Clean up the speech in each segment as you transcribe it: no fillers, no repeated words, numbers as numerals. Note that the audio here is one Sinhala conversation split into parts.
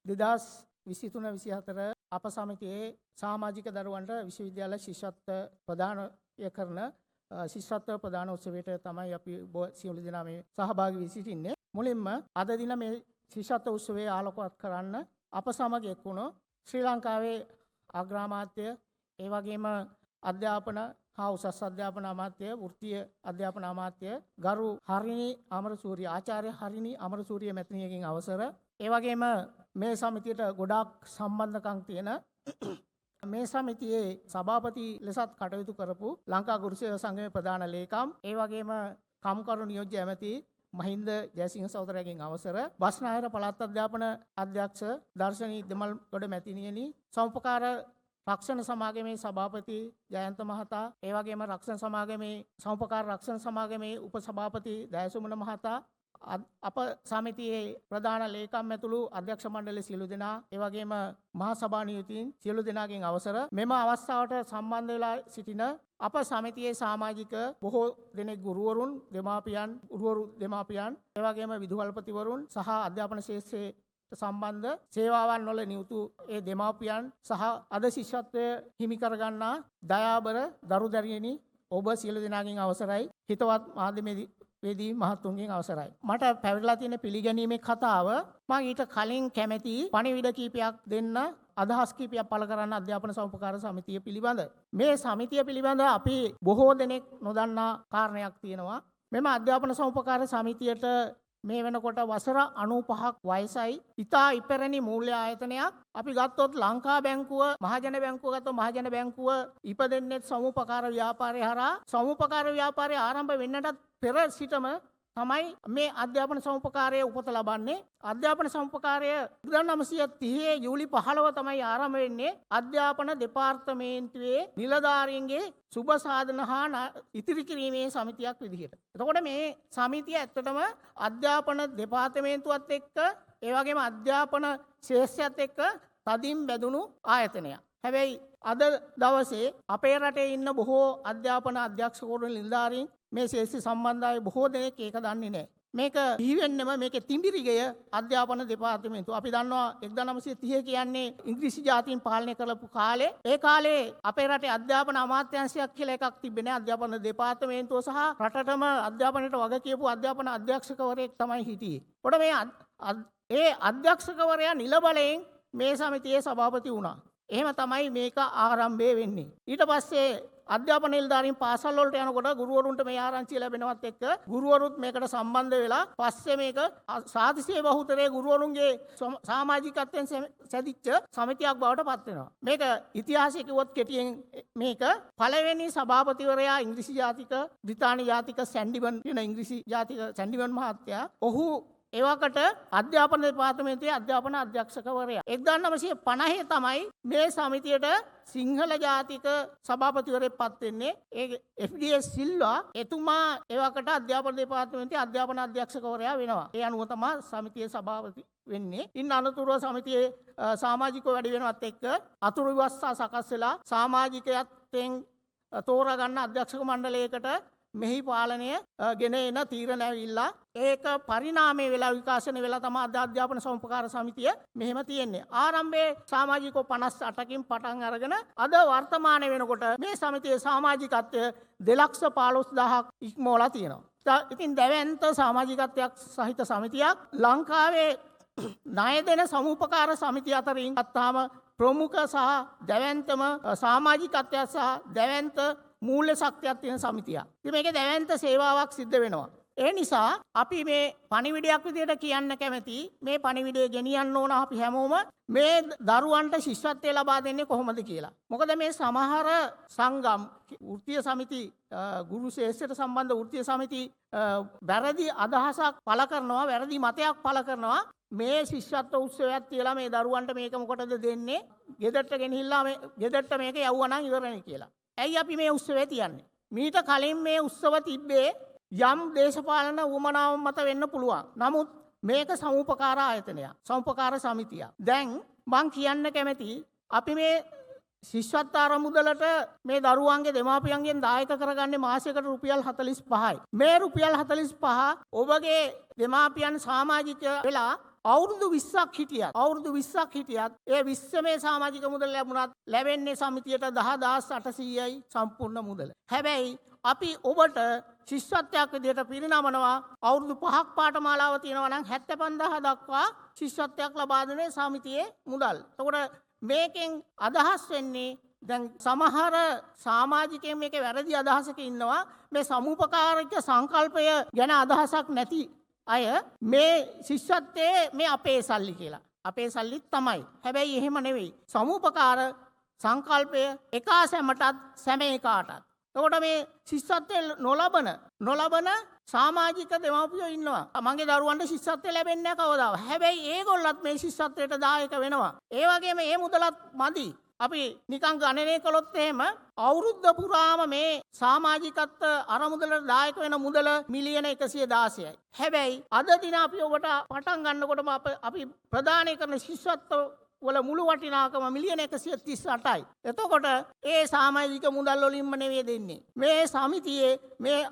2023-24 අප සමිතියේ සමාජික දරුවන්ට විශ්වවිද්‍යාල ශිෂ්‍යත්ව ප්‍රදානය කරන ශිෂ්‍යත්ව ප්‍රදාන උත්සවයට තමයි අපි සියලු දෙනා මේ සහභාගී වී සිටින්නේ. මුලින්ම අද දින මේ ශිෂ්‍යත්ව උත්සවයේ ආලෝකවත් කරන්න අප සමග එක්වුණු ශ්‍රී ලංකාවේ අග්‍රාමාත්‍ය ඒ වගේම අධ්‍යාපන හා උසස් අධ්‍යාපන අමාත්‍ය වෘත්තීය අධ්‍යාපන අමාත්‍ය ගරු හරිනි අමරසූරිය ආචාර්ය හරිනි අමරසූරිය මැතිණියගෙන් අවසර ඒ වගේම මේ සමිතියට ගොඩාක් සම්බන්ධකම් තියෙන මේ සමිතියේ සභාපති ලෙසත් කටයුතු කරපු ලංකා ගුරුසේවක සංගමේ ප්‍රධාන ලේකම් ඒ වගේම කම්කරු නියෝජ්‍ය ඇමති මහින්ද ජයසිංහ සහෝදරයාගෙන් අවසර බස්නාහිර පළාත් අධ්‍යාපන අධ්‍යක්ෂ දර්ශනී දෙමල්ගොඩ මැතිණියනි සමුපකාර රක්ෂණ සමාගමේ සභාපති ජයන්ත මහතා ඒ වගේම රක්ෂණ සමාගමේ සමුපකාර රක්ෂණ සමාගමේ උපසභාපති දයසුමන මහතා අප සමිතියේ ප්‍රධාන ලේකම් ඇතුළු අධ්‍යක්ෂ මණ්ඩලයේ සියලු දෙනා ඒ වගේම මහා සභා නියුතින් සියලු දෙනාගෙන් අවසර මෙම අවස්ථාවට සම්බන්ධ වෙලා සිටින අප සමිතියේ සමාජික බොහෝ දෙනෙක් ගුරුවරුන් දෙමාපියන් ඒ වගේම විදුහල්පතිවරුන් සහ අධ්‍යාපන ශාස්ත්‍රයේ සම්බන්ධ සේවාවන් වල නියුතු ඒ දෙමාපියන් සහ අද ශිෂ්‍යත්වය හිමි කරගන්නා දයාබර දරු දැරියනි ඔබ සියලු දෙනාගෙන් අවසරයි හිතවත් මාධ්‍යවේදී මහතුන්ගෙන් අවසරයි මට පැවරලා තියෙන පිළිගැනීමේ කතාව මම ඊට කලින් කැමැති පණිවිඩ කීපයක් දෙන්න අදහස් කීපයක් පළ කරන්න අධ්‍යාපන සමුපකාර සමිතිය පිළිබඳ මේ සමිතිය පිළිබඳ අපි බොහෝ දෙනෙක් නොදන්නා කාරණයක් තියෙනවා මෙම අධ්‍යාපන සමුපකාර සමිතියට මේ වෙනකොට වසර 95ක් වයසයි ඉතා ඉපැරණි මූල්‍ය ආයතනයක් අපි ගත්තොත් ලංකා බැංකුව මහජන බැංකුව ගත්තොත් මහජන බැංකුව ඉපදෙන්නේ සමුපකාර ව්‍යාපාරය හරහා සමුපකාර ව්‍යාපාරය ආරම්භ වෙන්නටත් පෙර සිටම තමයි මේ අධ්‍යාපන සමුපකාරය උපත ලබන්නේ අධ්‍යාපන සමුපකාරය 1930 යූලි 15 තමයි ආරම්භ වෙන්නේ අධ්‍යාපන දෙපාර්තමේන්තුවේ නිලධාරීන්ගේ සුබ සාධන හා ඉතිරි කිරීමේ සමිතියක් විදිහට. එතකොට මේ සමිතිය ඇත්තටම අධ්‍යාපන දෙපාර්තමේන්තුවත් එක්ක ඒ වගේම අධ්‍යාපන ශාස්ත්‍රයත් එක්ක තදින් බැඳුණු ආයතනයක්. හැබැයි අද දවසේ අපේ රටේ ඉන්න බොහෝ අධ්‍යාපන අධ්‍යක්ෂකවරු නිලධාරීන් මේ ශාස්ත්‍ර සම්බන්ධයි බොහෝ දෙනෙක් ඒක දන්නේ නැහැ. මේක පිහිවෙන්නම මේකේ තිඹිරිගය අධ්‍යාපන දෙපාර්තමේන්තුව. අපි දන්නවා 1930 කියන්නේ ඉංග්‍රීසි ජාතීන් පාලනය කරපු කාලේ. ඒ කාලේ අපේ රටේ අධ්‍යාපන අමාත්‍යාංශයක් කියලා එකක් තිබෙන්නේ අධ්‍යාපන දෙපාර්තමේන්තුව සහ රටටම අධ්‍යාපනයට වග කියපු අධ්‍යාපන අධ්‍යක්ෂකවරයෙක් තමයි හිටියේ. කොට මේ ඒ අධ්‍යක්ෂකවරයා නිල බලයෙන් මේ සමිතියේ සභාපති වුණා. එහෙම තමයි මේක ආරම්භය වෙන්නේ. ඊට පස්සේ අධ්‍යාපන නිලධාරීන් පාසල් වලට යනකොට ගුරුවරුන්ට මේ ආරංචිය ලැබෙනවත් එක්ක ගුරුවරුත් මේකට සම්බන්ධ වෙලා පස්සේ මේක සාතිශය බහුතරයේ ගුරුවරුන්ගේ සමාජිකත්වයෙන් සැදිච්ච සමිතියක් බවට පත් වෙනවා. මේක ඉතිහාසය කිව්වොත් කෙටියෙන් මේක පළවෙනි සභාපතිවරයා ඉංග්‍රීසි ජාතික බ්‍රිතාන්‍ය ජාතික සැන්ඩිවන් කියන ඉංග්‍රීසි ජාතික සැන්ඩිවන් මහත්තයා ඔහු ඒවකට අධ්‍යාපන දෙපාර්තමේන්තුවේ අධ්‍යාපන අධ්‍යක්ෂකවරයා 1950 තමයි මේ සමිතියට සිංහල ජාතික සභාපතිවරයෙක් පත් වෙන්නේ ඒ FDS සිල්වා එතුමා ඒවකට අධ්‍යාපන දෙපාර්තමේන්තුවේ අධ්‍යාපන අධ්‍යක්ෂකවරයා වෙනවා. ඒ අනුව තමයි සමිතියේ සභාපති වෙන්නේ. ඉන්න අනතුරුව සමිතියේ සමාජිකව වැඩි වෙනවත් එක්ක අතුරු ව්‍යවස්ථා සකස් වෙලා සමාජිකයන්ගෙන් තෝරා ගන්න අධ්‍යක්ෂක මණ්ඩලයකට මෙහි පාලනය ගෙන එන තීරණ ඇවිල්ලා ඒක පරිණාමය වෙලා විකාශනය වෙලා තමයි අධ්‍යාපන සමුපකාර සමිතිය මෙහෙම තියෙන්නේ. ආරම්භයේ සමාජිකව 58කින් පටන් අරගෙන අද වර්තමාන වෙනකොට මේ සමිතියේ සමාජිකත්වය 2,15,000ක් ඉක්මවලා තියෙනවා. ඉතින් දැවැන්ත සමාජිකත්වයක් සහිත සමිතියක් ලංකාවේ ණය දෙන සමුපකාර සමිතිය අතරින් ගත්තාම ප්‍රමුඛ සහ දැවැන්තම සමාජිකත්වය සහ දැවැන්ත මූල්‍ය ශක්තියක් තියෙන සමිතියක්. ඉතින් මේකේ දැවැන්ත සේවාවක් සිද්ධ වෙනවා. ඒ නිසා අපි මේ පණිවිඩයක් විදිහට කියන්න කැමති මේ පණිවිඩය ගෙනියන්න ඕන අපි හැමෝම මේ දරුවන්ට ශිෂ්‍යත්වය ලබා දෙන්නේ කොහොමද කියලා. මොකද මේ සමහර සංගම් වෘත්තීය සමිති ගුරු ශාස්ත්‍රයට සම්බන්ධ වෘත්තීය සමිති වැරදි අදහසක් පළ කරනවා වැරදි මතයක් පළ කරනවා මේ ශිෂ්‍යත්ව උත්සවයක් තියලා මේ දරුවන්ට මේක මොකටද දෙන්නේ ගෙදරට ගෙනහිල්ලා මේ ගෙදරට මේක යවුවා නම් ඉවරනේ කියලා. ඇයි අපි මේ උත්සවය තියන්නේ? මීට කලින් මේ උත්සව තිබ්බේ යම් දේශපාලන උවමනාවක් මත වෙන්න පුළුවන්. නමුත් මේක සමුපකාර ආයතනයක්. සමුපකාර සමිතියක්. දැන් මං කියන්න කැමති අපි මේ ශිෂ්‍යත්ව ආරමුදලට මේ දරුවන්ගේ දෙමාපියන්ගෙන් දායක කරගන්නේ මාසයකට රුපියල් 45යි. මේ රුපියල් 45 ඔබගේ දෙමාපියන් සමාජික වෙලා අවුරුදු 20ක් හිටියත් ඒ 20 සමාජික මුදල් ලැබුණත් ලැබෙන්නේ සමිතියට 10800යි සම්පූර්ණ මුදල. හැබැයි අපි ඔබට ශිෂ්‍යත්වයක් විදිහට පිරිනමනවා අවුරුදු 5ක් පාඨමාලාව තියෙනවා නම් 75000 දක්වා ශිෂ්‍යත්වයක් ලබා දෙන සමිතියේ මුදල්. එතකොට මේකෙන් අදහස් වෙන්නේ දැන් සමහර සමාජිකයන් මේකේ වැරදි අදහසක ඉන්නවා මේ සමුපකාරක සංකල්පය ගැන අදහසක් නැති අය මේ ශිෂ්‍යත්වයේ මේ අපේ සල්ලි කියලා. අපේ සල්ලිත් තමයි. හැබැයි එහෙම නෙවෙයි. සමුපකාර සංකල්පය එක සැමටත් සැම එකාටත්. එතකොට මේ ශිෂ්‍යත්වය නොලබන සමාජික දෙමාපියෝ ඉන්නවා. මගේ දරුවන්ට ශිෂ්‍යත්වය ලැබෙන්නේ නැහැ කවදාවත්. හැබැයි ඒගොල්ලත් මේ ශිෂ්‍යත්වයට දායක වෙනවා. ඒ වගේම මේ මුදලත් මදි. අපි නිකන් ගණනය කළොත් එහෙම අවුරුද්ද පුරාම මේ සමාජිකත්ව අරමුදලට දායක වෙන මුදල මිලියන 116යි. හැබැයි අද දින අපි ඔබට පටන් ගන්නකොටම අපි ප්‍රදානය කරන ශිෂ්‍යත්ව වල මුළු වටිනාකම මිලියන 138යි. එතකොට ඒ සමාජික මුදල් වලින්ම නෙවෙයි දෙන්නේ. මේ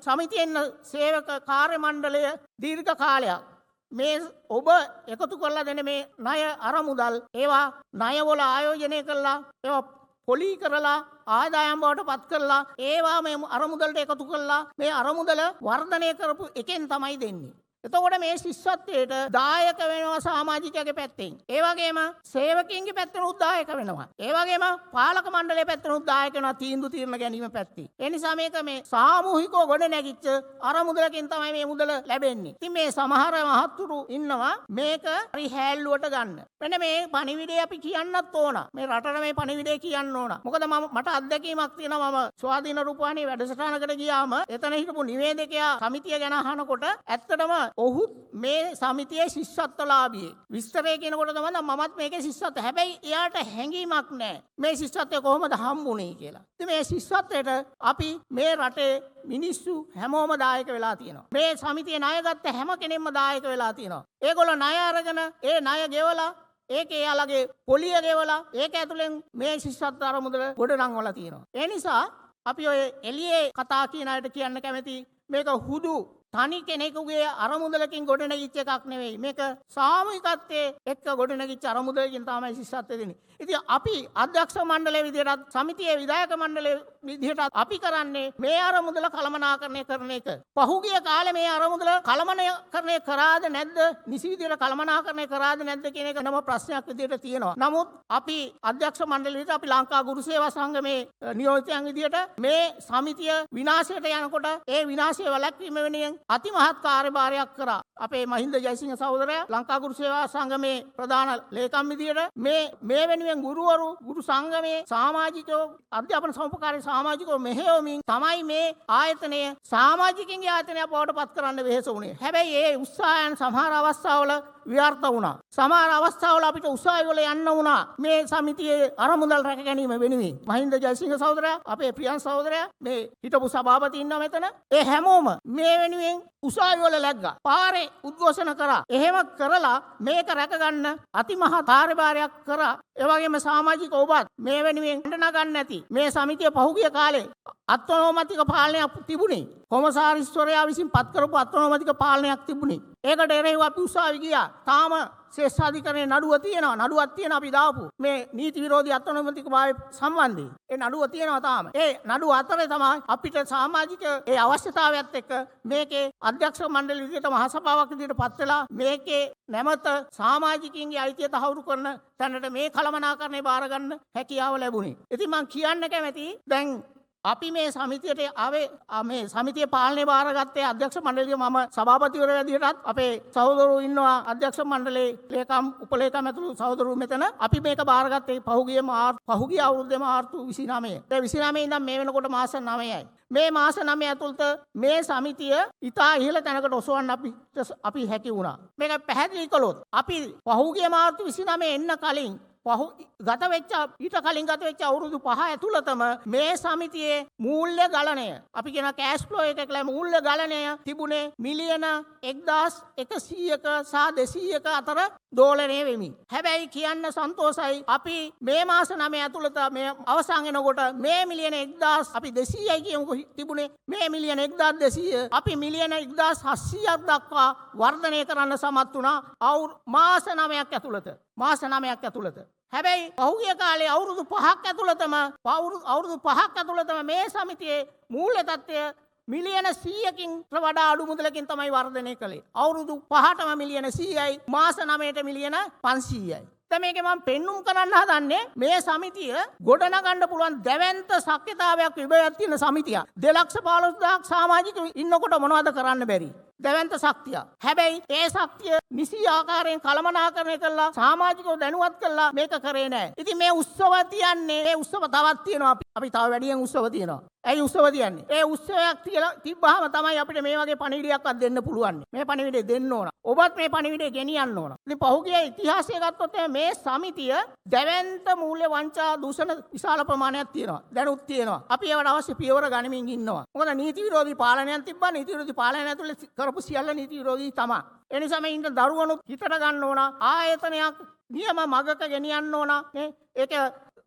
සමිතියෙන් සේවක කාර්ය මණ්ඩලය දීර්ඝ කාලයක් මේ ඔබ එකතු කරලා දෙන මේ ණය අරමුදල් ඒවා ණයවල ආයෝජනය කරලා ඒවා පොලී කරලා ආදායම් බවට පත් කරලා ඒවා මේ අරමුදලට එකතු කරලා මේ අරමුදල වර්ධනය කරපු එකෙන් තමයි දෙන්නේ. එතකොට මේ ශිෂ්‍යත්වයට දායක වෙනවා සමාජිකයාගේ පැත්තෙන්. ඒ වගේම සේවකින්ගේ පැත්තෙන් උදායක වෙනවා. ඒ වගේම පාලක මණ්ඩලයේ පැත්තෙන් උදායක වෙනවා තීන්දුව తీරන ගැනීම පැත්තේ. ඒ නිසා මේක මේ සාමූහිකව ගොඩ නැගිච්ච අරමුදලකින් තමයි මේ මුදල ලැබෙන්නේ. ඉතින් මේ සමහර මහත්තුරු ඉන්නවා මේක හරි හැල්ලුවට ගන්න. මෙන්න මේ පණිවිඩය අපි කියන්නත් ඕන. මේ රටට මේ පණිවිඩය කියන්න ඕන. මොකද මට අත්දැකීමක් තියෙනවා. මම ස්වාධීන රූපවාහිනියේ වැඩසටහනකට ගියාම එතන හිටපු නිවේදකයා සමිතිය ගැන අහනකොට ඇත්තටම ඔහුත් මේ සමිතියේ ශිෂ්‍යත්වලාභියෙක්. විස්තරය කියනකොට තමයි මමත් මේකේ ශිෂ්‍යත්ව. හැබැයි එයාට හැඟීමක් නැහැ මේ ශිෂ්‍යත්වය කොහොමද හම්බුනේ කියලා. ඉතින් මේ ශිෂ්‍යත්වයට අපි මේ රටේ මිනිස්සු හැමෝම දායක වෙලා තියෙනවා. මේ සමිතියේ ණය ගත්ත හැම කෙනෙක්ම දායක වෙලා තියෙනවා. ඒගොල්ලෝ ණය අරගෙන ඒ ණය ගෙවලා ඒකේ යාළගේ පොලිය ගෙවලා ඒක ඇතුලෙන් මේ ශිෂ්‍යත්ව අරමුදල ගොඩනංවලා තියෙනවා. ඒ නිසා අපි ඔය එළියේ කතා කියන අයට කියන්න කැමති මේක හුදු තනි කෙනෙකුගේ අරමුදලකින් ගොඩනැගිච්ච එකක් නෙවෙයි. මේක සාමූහිකත්වයේ එක්ක ගොඩනැගිච්ච අරමුදලකින් තමයි ශිෂ්‍යත්වය දෙන්නේ. ඉතින් අපි අධ්‍යක්ෂ මණ්ඩලයේ විදිහටත් සමිතියේ විධායක මණ්ඩලයේ විදිහටත් අපි කරන්නේ මේ අරමුදල කළමනාකරණය කරන එක. පහුගිය කාලේ මේ අරමුදල කළමනාකරණය කරාද නැද්ද? නිසි විදිහට කළමනාකරණය කරාද නැද්ද කියන එක නම ප්‍රශ්නයක් විදිහට තියෙනවා. නමුත් අපි අධ්‍යක්ෂ මණ්ඩලයට අපි ලංකා ගුරු සේවා සංගමේ නියෝජිතයන් විදිහට මේ සමිතිය විනාශයට යනකොට ඒ විනාශය වැළැක්වීම වෙනුවෙන් අතිමහත් කාර්යභාරයක් කරා. අපේ මහින්ද ජයසිංහ සහෝදරයා ලංකා ගුරු සේවා සංගමේ ප්‍රධාන ලේකම් විදියට මේ වෙනුවෙන් ගුරු සංගමේ සමාජිකයෝ අධ්‍යාපන සමුපකාරී සමාජිකයෝ මෙහෙයවමින් තමයි මේ ආයතනය සමාජිකින්ගේ ආයතනයක් බවට පත් කරන්න වෙහෙස වුණේ. හැබැයි ඒ උත්සාහයන් සමහර අවස්ථාවල ව්‍යර්ථ වුණා. සමහර අවස්ථාවල අපිට උසාවි වල යන්න වුණා මේ සමිතියේ අරමුදල් රැක ගැනීම වෙනුවෙන්. මහින්ද ජයසිංහ සහෝදරයා, අපේ ප්‍රියංශ සහෝදරයා, මේ හිටපු සභාපති ඉන්නවා මෙතන. ඒ හැමෝම මේ වෙනුවෙන් උසාවි වල läග්ගා. පාරේ උද්ඝෝෂණ කරා. එහෙම කරලා මේක රැකගන්න අතිමහත් කාර්යභාරයක් කරා. ඒ වගේම සමාජික ඔබත් මේ වෙනුවෙන් නගන්න නැති මේ සමිතිය පහුගිය කාලේ අත්නෝමතික පාලනයක් තිබුණේ. කොමසාරිස්වරයා විසින් පත් කරපු අත්නෝමතික පාලනයක් තිබුණේ. ඒකට එරෙහිව අපි උසාවි ගියා. තාම ශේෂ්ඨාධිකරණයේ නඩුව තියෙනවා. නඩුවක් තියෙනවා අපි දාපු. මේ නීති විරෝධී අත්නෝමතික භාවය සම්බන්ධයෙන්. ඒ නඩුව තියෙනවා තාම. ඒ නඩුව අතරේ තමයි අපිට සමාජික ඒ අවශ්‍යතාවයත් එක්ක මේකේ අධ්‍යක්ෂ මණ්ඩල විදිහට මහසභාවක් විදිහට පත් වෙලා මේකේ නැමත සමාජිකින්ගේ අයිතිය තහවුරු කරන තැනට මේ කළමනාකරණය බාර ගන්න හැකියාව ලැබුණේ. ඉතින් මම කියන්න කැමති දැන් අපි මේ සමිතියට ආවේ මේ සමිතිය පාලනය බාරගත්තේ අධ්‍යක්ෂ මණ්ඩලයේ මම සභාපතිවරයා විදිහටත් අපේ සහෝදරවෝ ඉන්නවා අධ්‍යක්ෂ මණ්ඩලයේ ලේකම් උපලේකම් ඇතුළු සහෝදරවෝ මෙතන අපි මේක බාරගත්තේ පහුගිය අවුරුද්දේ මාර්තු 29. ඒ 29 ඉඳන් මේ වෙනකොට මාස 9යි. මේ මාස 9 ඇතුළත මේ සමිතිය ඉතා ඉහළ තැනකට ඔසවන්න අපි හැකි වුණා. මේක පැහැදිලි කළොත් අපි පහුගිය මාර්තු 29 එන්න කලින් ඊට කලින් ගත වෙච්ච අවුරුදු 5 ඇතුළතම මේ සමිතියේ මූල්‍ය ගලණය අපි කියන කෑෂ් ෆ්ලෝ එකක මූල්‍ය ගලණය තිබුණේ මිලියන 1100ක සහ 200ක අතර දෝලනය වෙමි. හැබැයි කියන්න සන්තෝසයි අපි මේ මාස 9 ඇතුළත මේ අවසන් වෙනකොට මේ මිලියන 1000 අපි 200යි කියමුකෝ තිබුණේ. මේ මිලියන 1200 අපි මිලියන 1700ක් දක්වා වර්ධනය කරන්න සමත් වුණා මාස 9ක් ඇතුළත. මාස 9ක් ඇතුළත. හැබැයි පහුගිය කාලේ අවුරුදු 5ක් ඇතුළතම මේ සමිතියේ මූල්‍ය තත්ත්වය මිලියන 100කින් වඩා අඩු මුදලකින් තමයි වර්ධනය කළේ. අවුරුදු 5ටම මිලියන 100යි මාස 9ට මිලියන 500යි. දැන් මේකේ මම පෙන්눔 කරන්න හදන්නේ මේ සමිතිය ගොඩනගන්න පුළුවන් දැවැන්ත ශක්්‍යතාවයක් විභවයක් තියෙන සමිතියක්. 215000ක් සමාජිකයෝ ඉන්නකොට මොනවද කරන්න බැරි? දැවැන්ත ශක්තිය. හැබැයි ඒ ශක්තිය නිසි ආකාරයෙන් කළමනාකරණය කළා සමාජිකව දැනුවත් කළා මේක කරේ නැහැ. ඉතින් මේ උත්සව තියන්නේ මේ උත්සව තවත් තියෙනවා අපි තව වැඩියෙන් උත්සව තියෙනවා. ඇයි උත්සව තියන්නේ? ඒ උත්සවයක් තිබ්බහම තමයි අපිට මේ වගේ පණිවිඩයක්වත් දෙන්න පුළුවන්. මේ පණිවිඩය දෙන්න ඕන. ඔබත් මේ පණිවිඩය ගෙනියන්න ඕන. ඉතින් පහුගිය ඉතිහාසය ගත්තොත් මේ සමිතිය දැවැන්ත මූල්‍ය වංචා දූෂණ විශාල ප්‍රමාණයක් තියෙනවා. දැනුත් තියෙනවා. අපි ඒවට අවශ්‍ය පියවර ගනිමින් ඉන්නවා. මොකද නීති විරෝධී පාලනයක් තිබ්බා. නීති විරෝධී පාලනය ඇතුළේ කරපු සියල්ල නීති විරෝධී තමයි. ඒ නිසා මේ ඉන්න දරුවනුත් හිතට ගන්න ඕන. ආයතනයක් නියම මගක ගෙනියන්න ඕන. ඒක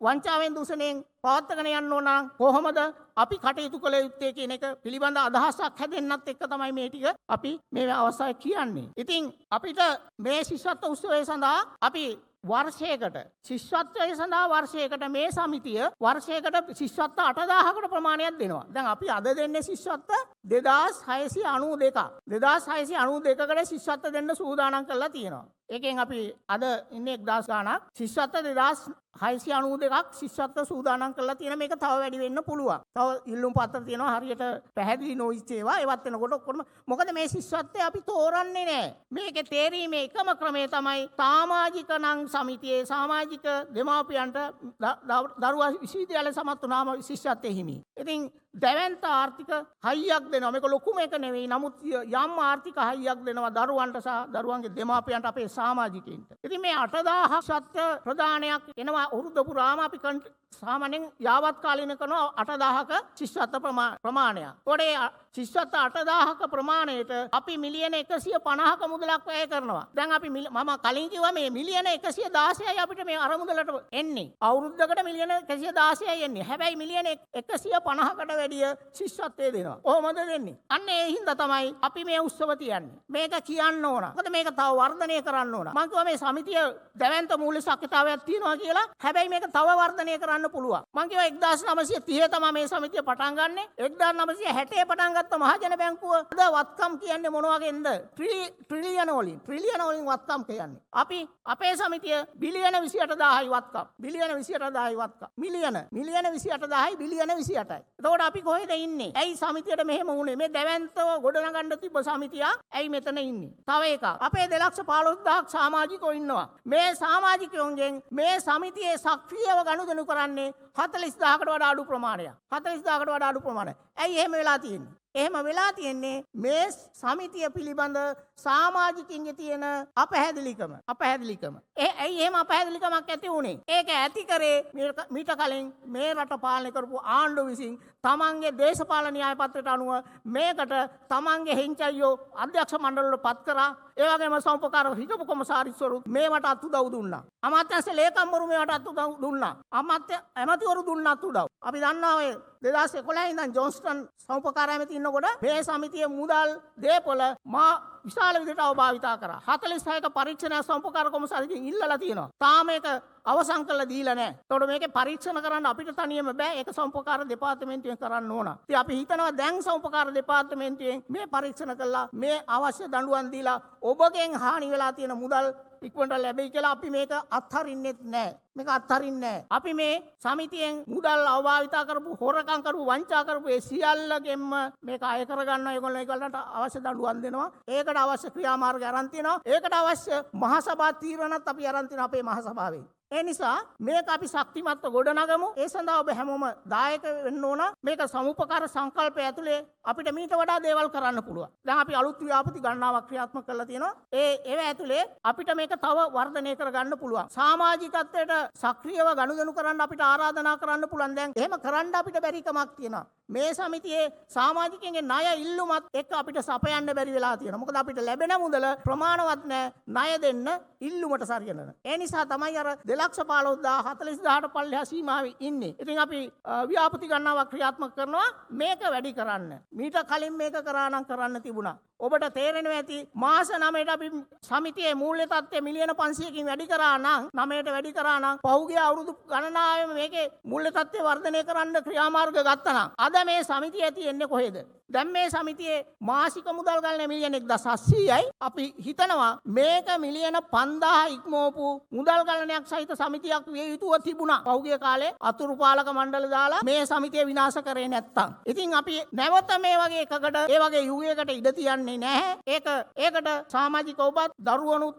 වංචාවෙන් දූෂණයෙන් පවත්වාගෙන යන්න ඕන නම් කොහොමද අපි කටයුතු කළ යුත්තේ කියන එක පිළිබඳ අදහසක් හැදෙන්නත් එක්ක තමයි මේ ටික අපි මේ අවස්ථාවේ කියන්නේ. ඉතින් අපිට මේ ශිෂ්‍යත්ව උත්සවය සඳහා අපි වර්ෂයකට ශිෂ්‍යත්වය සඳහා වර්ෂයකට මේ සමිතිය වර්ෂයකට ශිෂ්‍යත්ව 8000කට ප්‍රමාණයක් දෙනවා. දැන් අපි අද දෙන්නේ ශිෂ්‍යත්ව 2692ක්. 2692කට ශිෂ්‍යත්ව දෙන්න සූදානම් කරලා තියෙනවා. ඒකෙන් අපි අද ඉන්නේ 1000 ගාණක්. ශිෂ්‍යත්ව 2692ක් ශිෂ්‍යත්ව සූදානම් කරලා තියෙන මේක තව වැඩි වෙන්න පුළුවන්. තව ඉල්ලුම් පත්‍ර තියෙනවා හරියට පැහැදිලි නොවිච්ච ඒවා. ඒවත් වෙනකොට ඔක්කොම මොකද මේ ශිෂ්‍යත්වය අපි තෝරන්නේ නැහැ. මේකේ තේරීමේ එකම ක්‍රමය තමයි සමාජික නම් සමිතියේ සමාජික දෙමාපියන්ට දරුවා විශ්වවිද්‍යාලය සමත් වුණාම ශිෂ්‍යත්වයේ හිමි. ඉතින් දැවැන්ත ආර්ථික හයියක් දෙනවා. මේක ලොකුම එක නෙවෙයි. නමුත් යම් ආර්ථික හයියක් දෙනවා දරුවන්ට සහ දරුවන්ගේ දෙමාපියන්ට අපේ සමාජිකයින්ට. ඉතින් මේ 8000 සත්‍ය ප්‍රදානයක් එනවා අවුරුද්ද පුරාම අපි සාමාන්‍යයෙන් යාවත් කාලීන කරන 8000ක ශිෂ්‍යත්ව ප්‍රමාණයක්. ඒකෝඩේ ශිෂ්‍යත්ව 8000ක ප්‍රමාණයට අපි මිලියන 150ක මුදලක් වැය කරනවා. දැන් අපි මම කලින් කිව්වා මේ මිලියන 116යි අපිට මේ අරමුදලට එන්නේ. අවුරුද්දකට මිලියන 116යි එන්නේ. හැබැයි මිලියන 150කට වැඩිය ශිෂ්‍යත්වය දෙනවා. කොහොමද දෙන්නේ? අන්න ඒ හින්දා තමයි අපි මේ උත්සව තියන්නේ. මේක කියන්න ඕන. මොකද මේක තව වර්ධනය කරන්න ඕන. මම කිව්වා මේ සමිතිය දැවැන්ත මූල්‍ය ශක්්‍යතාවයක් තියෙනවා කියලා. හැබැයි මේක තව වර්ධනය කරන්න පුළුවන්. මම කිව්වා 1930 තමයි මේ සමිතිය පටන් ගන්නෙ. 1960 පටන් ගත්ත මහජන බැංකුව අද වත්කම් කියන්නේ මොන වගේන්ද? ට්‍රිලියන වලින් වත්කම් කියන්නේ. අපි අපේ සමිතිය බිලියන 28000යි වත්කම්. බිලියන 28000යි වත්කම්. මිලියන 28000යි බිලියන 28යි. එතකොට අපි කොහෙද ඉන්නේ? ඇයි සමිතියට මෙහෙම වුනේ? මේ දැවැන්තව ගොඩනගන්න තිබ්බ සමිතිය ඇයි මෙතන ඉන්නේ? තව එකක්. අපේ 215000ක් සමාජිකයෝ ඉන්නවා. මේ සමාජිකයෝන්ගෙන් මේ සමිතියේ සක්‍රියව ගනුදෙනු කරන්නේ 40000කට වඩා අඩු ප්‍රමාණයක්. 40000කට වඩා අඩු ප්‍රමාණයක්. ඇයි එහෙම වෙලා තියෙන්නේ? එහෙම වෙලා තියෙන්නේ මේ සමිතිය පිළිබඳ සමාජිකින්ගේ තියෙන අපහැදිලිකම. ඇයි එහෙම අපහැදිලිකමක් ඇති වුනේ? ඒක ඇති කරේ මීට කලින් මේ රට පාලනය කරපු ආණ්ඩුව විසින් තමන්ගේ දේශපාලන න්‍යාය පත්‍රයට අනුව මේකට තමන්ගේ හෙංචයියෝ අධ්‍යක්ෂ මණ්ඩලවලට පත් කරා. ඒ වගේම සම්පකාර හිටපු කොමසාරිස්වරු මේවට අත්උදව් දුන්නා. අමාත්‍යාංශ ලේකම්වරු මේවට අත්උදව් දුන්නා. ඇමතිවරු දුන්නත් උදව්. අපි දන්නවා ඔය 2011 ඉඳන් ජොන්ස්ටන් සම්පකාර ඇමති ඉන්නකොට මේ සමිතිය මුදල් දේපොළ මා විශාල විදිහට අවභාවිතා කරා. 46ක පරීක්ෂණ සම්පකාර කොමසාරිස්ගෙන් ඉල්ලලා තියෙනවා. තාම ඒක අවසන් කරලා දීලා නැහැ. ඒතකොට මේකේ පරීක්ෂණ කරන්න අපිට තනියම බෑ. ඒක සම්පකාර දෙපාර්තමේන්තුවෙන් කරන්න ඕන. ඉතින් අපි හිතනවා දැන් සම්පකාර දෙපාර්තමේන්තුවෙන් මේ පරීක්ෂණ කළා මේ අවශ්‍ය දඬුවම් දීලා ඔබගෙන් හානි වෙලා තියෙන මුදල් ඉක්මනට ලැබෙයි කියලා අපි මේක අත්හරින්නෙත් නැහැ. මේක අත්හරින්නේ නැහැ. අපි මේ සමිතියෙන් මුදල් අවභාවිතා කරපු හොරකම් කරපු වංචා කරපු ඒ සියල්ලගෙන්ම මේක අය කරගන්නවා. ඒගොල්ලන්ට අවශ්‍ය දඬුවම් දෙනවා. ඒකට අවශ්‍ය ක්‍රියාමාර්ග අරන් තිනවා. ඒකට අවශ්‍ය මහසභා තීරණත් අපි අරන් තිනවා අපේ මහසභාවෙන්. ඒ නිසා මේක අපි ශක්තිමත්ව ගොඩනගමු. ඒ සඳහා ඔබ හැමෝම දායක වෙන්න ඕන. මේක සමුපකාර සංකල්පය ඇතුලේ අපිට මීට වඩා දේවල් කරන්න පුළුවන්. දැන් අපි අලුත් ව්‍යාපෘති ගණනාවක් ක්‍රියාත්මක කරලා තියෙනවා. ඒව ඇතුලේ අපිට මේක තව වර්ධනය කරගන්න පුළුවන්. සමාජිකත්වයට සක්‍රියව ගනුදෙනු කරන්න අපිට ආරාධනා කරන්න පුළුවන්. දැන් එහෙම කරන්න අපිට බැරි කමක් තියෙනවා. මේ සමිතියේ සමාජිකයන්ගේ ණය ඉල්ලුමත් එක්ක අපිට සපයන්න බැරි වෙලා තියෙනවා. මොකද අපිට ලැබෙන මුදල ප්‍රමාණවත් නැහැ ණය දෙන්න ඉල්ලුමට සරියන. ඒ නිසා තමයි අර 2,15,000 40000ට පල්ලෙහා සීමාවේ ඉන්නේ. ඉතින් අපි ව්‍යාපෘති ගණනාවක් ක්‍රියාත්මක කරනවා මේක වැඩි කරන්න. මීට කලින් මේක කරා නම් කරන්න තිබුණා. ඔබට තේරෙනවා ඇති මාස 9ට අපි සමිතියේ මූල්‍ය තත්ත්වය මිලියන 500කින් වැඩි කරා නම් 9ට වැඩි කරා නම් පහුගිය අවුරුදු ගණනාවෙම මේකේ මූල්‍ය තත්ත්වය වර්ධනය කරන්න ක්‍රියාමාර්ග ගත්තා නම් අද මේ සමිතිය තියෙන්නේ කොහෙද? දැන් මේ සමිතියේ මාසික මුදල් ගණන මිලියන 1,700යි. අපි හිතනවා මේක මිලියන 5,000 ඉක්මවපු මුදල් ගණනයක් සහිත සමිතියක් විය යුතුව තිබුණා. පහුගිය කාලේ අතුරු පාලක මණ්ඩල දාලා මේ සමිතිය විනාශ කරේ නැත්තම්. ඉතින් අපි නැවත මේ වගේ එකකට ඒ වගේ යුගයකට ඉඩ තියන්නේ නැහැ. ඒකට සමාජික ඔබත් දරුවනුත්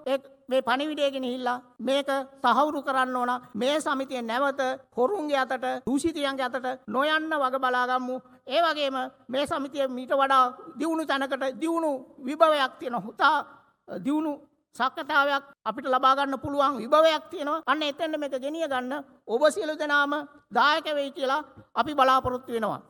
මේ පණිවිඩය ගෙනහිල්ලා මේක තහවුරු කරන්න ඕන. මේ සමිතිය නැවත හොරුන්ගේ අතට දූෂිතයන්ගේ අතට නොයන්න වග බලා ගමු. ඒ වගේම මේ සමිතිය මීට වඩා දියුණු තැනකට දියුණු විභවයක් තියෙන හුතා දියුණු සක්කතාවයක් අපිට ලබා ගන්න පුළුවන් විභවයක් තියෙනවා. අන්න එතෙන්ද මේක ගෙනිය ගන්න ඔබ සියලු දෙනාම දායක වෙයි කියලා අපි බලාපොරොත්තු වෙනවා.